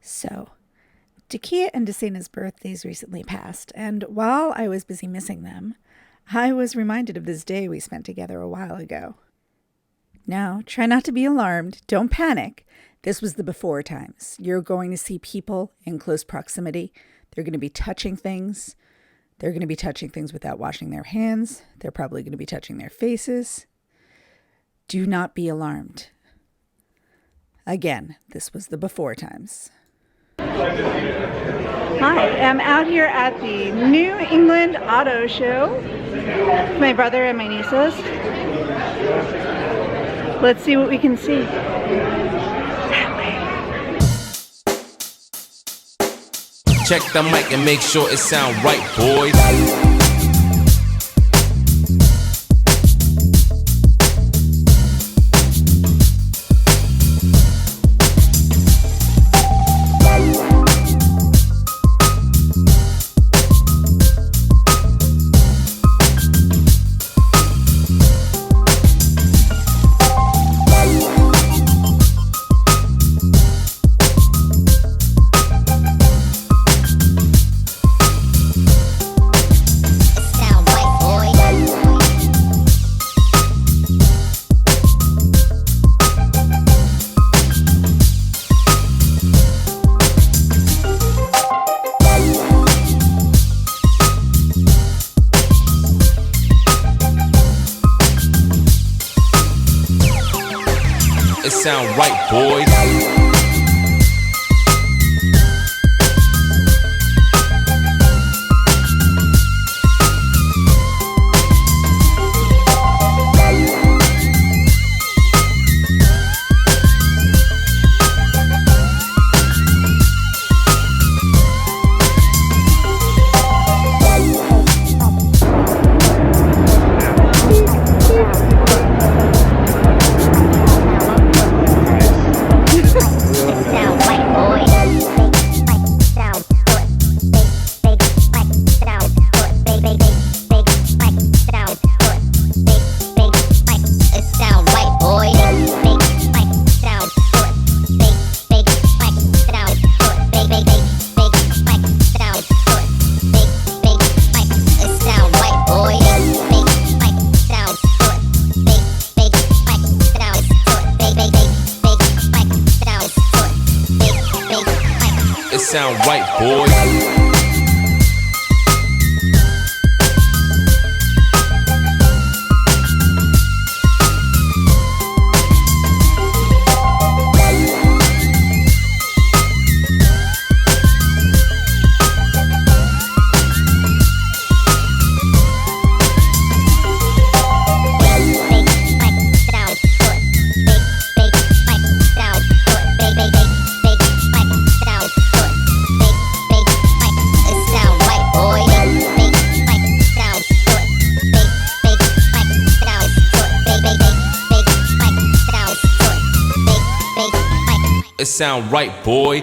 So, Dakeya and Sayna's birthdays recently passed, and while I was busy missing them, I was reminded of this day we spent together a while ago. Now, try not to be alarmed. Don't panic. This was the before times. You're going to see people in close proximity. They're going to be touching things. They're going to be touching things without washing their hands. They're probably going to be touching their faces. Do not be alarmed. Again, this was the before times. Hi, I'm out here at the New England Auto Show with my brother and my nieces. Let's see what we can see. Check the mic and make sure it sound right, boys. It sound right, boys. Sound right, boys. It sound right, boy.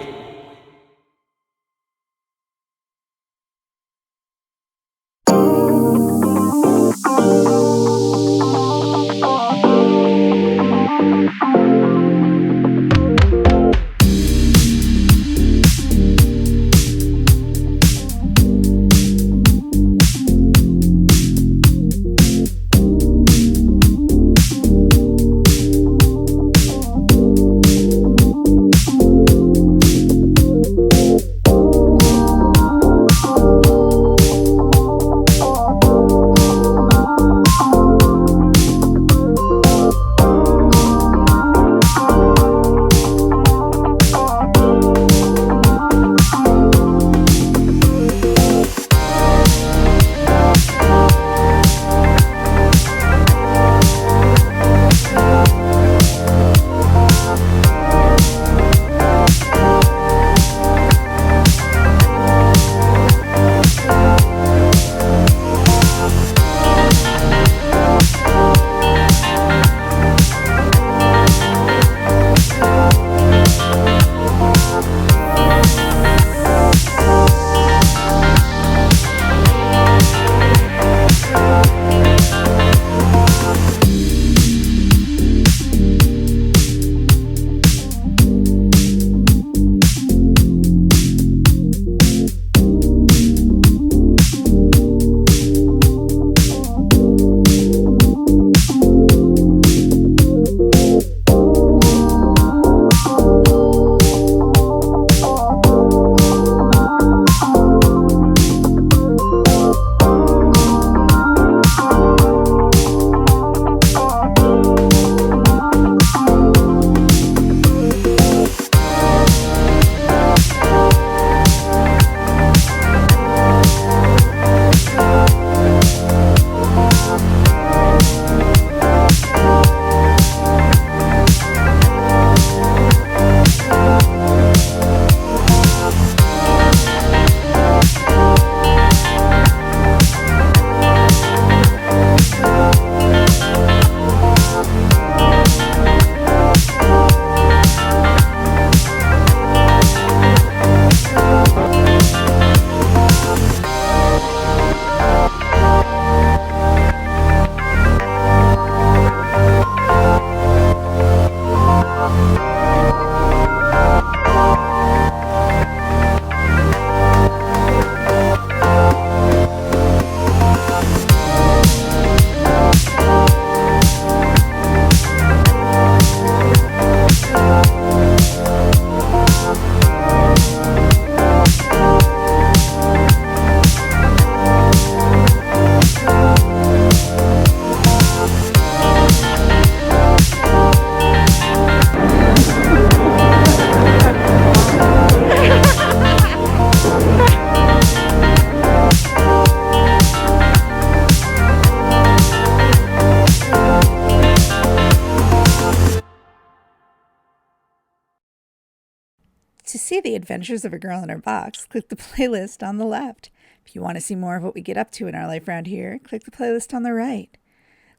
see the adventures of a girl in her box, click the playlist on the left. If you want to see more of what we get up to in our life around here, click the playlist on the right.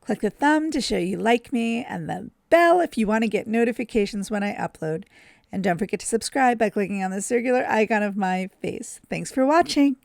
Click the thumb to show you like me, and the bell if you want to get notifications when I upload. And don't forget to subscribe by clicking on the circular icon of my face. Thanks for watching.